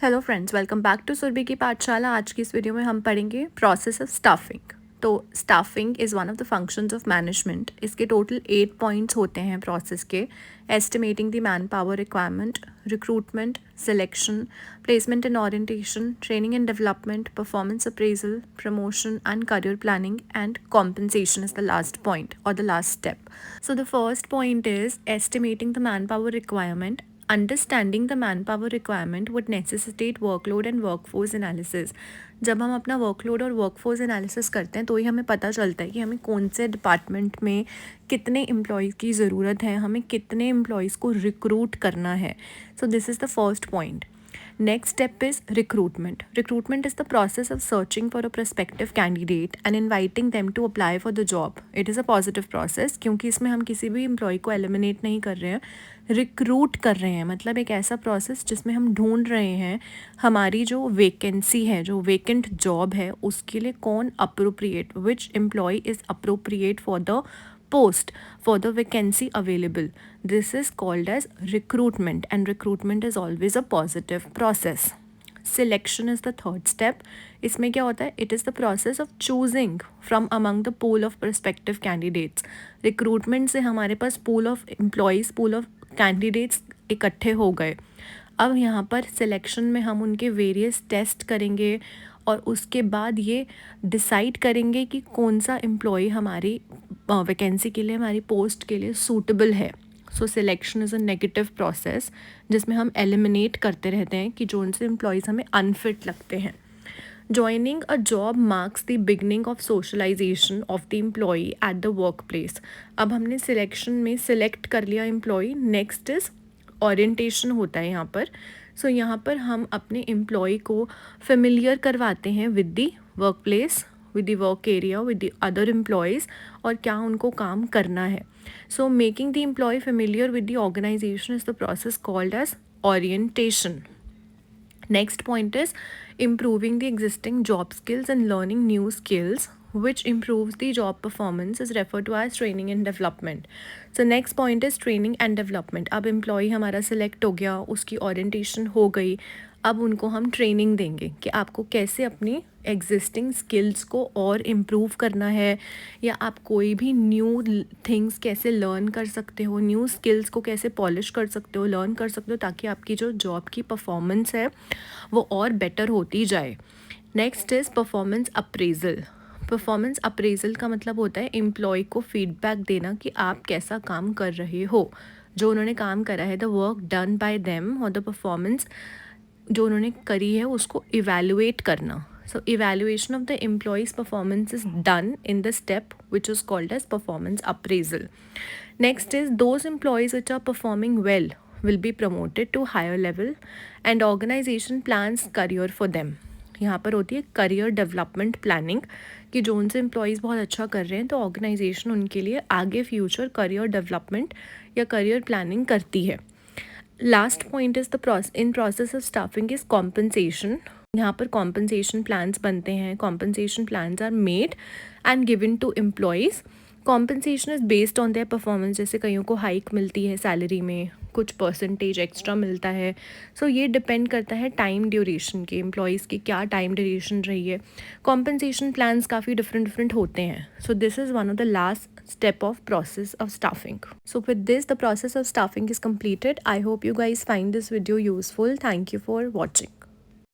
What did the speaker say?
Hello friends, welcome back to Surabhi की पाठशाला। आज की इस वीडियो में हम पढ़ेंगे प्रोसेस ऑफ स्टाफिंग। तो staffing is one of the functions of management. इसके टोटल 8 पॉइंट्स होते हैं प्रोसेस के। Estimating the manpower requirement, recruitment, selection, placement and orientation, training and development, performance appraisal, promotion and career planning, and compensation is the last point or the last step. So the first point is estimating the manpower requirement. Understanding the manpower requirement would necessitate workload and workforce analysis. जब हम अपना workload और workforce analysis करते हैं तो ही हमें पता चलता है कि हमें कौन से डिपार्टमेंट में कितने एम्प्लॉयज़ की ज़रूरत है, हमें कितने एम्प्लॉयज़ को रिक्रूट करना है. So this is the first point. Next step is recruitment. Recruitment is the process of searching for a prospective candidate and inviting them to apply for the job. It is a positive process क्योंकि इसमें हम किसी भी employ को eliminate नहीं कर रहे हैं, रिक्रूट कर रहे हैं. मतलब एक ऐसा प्रोसेस जिसमें हम ढूंढ रहे हैं हमारी जो वैकेंसी है, जो वैकेंट जॉब है, उसके लिए कौन appropriate, which employee is appropriate for the post, for the vacancy available. This is called as recruitment, and recruitment is always a positive process. Selection is the third step. इसमें क्या होता है? It is the process of choosing from among the pool of prospective candidates. Recruitment से हमारे पास pool of employees, pool of candidates इकट्ठे हो गए. अब यहाँ पर सिलेक्शन में हम उनके वेरियस टेस्ट करेंगे और उसके बाद ये डिसाइड करेंगे कि कौन सा एम्प्लॉय हमारी वैकेंसी के लिए, हमारी पोस्ट के लिए सूटेबल है. So selection is a negative process जिसमें हम एलिमिनेट करते रहते हैं कि जो से एम्प्लॉयज़ हमें अनफिट लगते हैं. Joining a job marks the beginning of socialization of the employee at the workplace. अब हमने सिलेक्शन में सिलेक्ट कर लिया एम्प्लॉय. नेक्स्ट इज़ ओरिएंटेशन होता है यहाँ पर. सो यहाँ पर हम अपने एम्प्लॉय को फेमिलियर करवाते हैं with the work place, with the work area, with the other employees और क्या उनको काम करना है. So making the employee familiar with the organisation is the process called as orientation. Next point is improving the existing job skills and learning new skills which improves the job performance is referred to as training and development. So next point is training and development. अब employee हमारा select हो गया, उसकी orientation हो गई. अब उनको हम ट्रेनिंग देंगे कि आपको कैसे अपनी एग्जिस्टिंग स्किल्स को और इम्प्रूव करना है, या आप कोई भी न्यू थिंग्स कैसे लर्न कर सकते हो, न्यू स्किल्स को कैसे पॉलिश कर सकते हो, लर्न कर सकते हो, ताकि आपकी जो जॉब की परफॉर्मेंस है वो और बेटर होती जाए. Next is performance appraisal. Performance appraisal का मतलब होता है एम्प्लॉय को फीडबैक देना कि आप कैसा काम कर रहे हो, जो उन्होंने काम करा है, the work done by them, और द परफॉर्मेंस जो उन्होंने करी है उसको इवेलुएट करना. So evaluation of the employees performance is done in the step which is called as performance appraisal. Next is those employees which are performing well will be promoted to higher level and organization plans career for them. यहाँ पर होती है career development planning कि जो उनसे employees बहुत अच्छा कर रहे हैं तो ऑर्गेनाइजेशन उनके लिए आगे फ्यूचर करियर डेवलपमेंट या करियर प्लानिंग करती है. Last point is in process of staffing is compensation. यहाँ पर कॉम्पनसेशन प्लान्स बनते हैं. Compensation plans are made and given to employees. Compensation is based on their performance. जैसे कईयों को हाइक मिलती है सैलरी में, कुछ परसेंटेज एक्स्ट्रा मिलता है. सो ये डिपेंड करता है टाइम ड्यूरेशन के, एम्प्लॉयज़ की क्या टाइम ड्यूरेशन रही है. कॉम्पनसेशन प्लान्स काफ़ी डिफरेंट होते हैं. So this is one of the last step of process of staffing. So with this, the process of staffing is completed. I hope you guys find this video useful. Thank you for watching.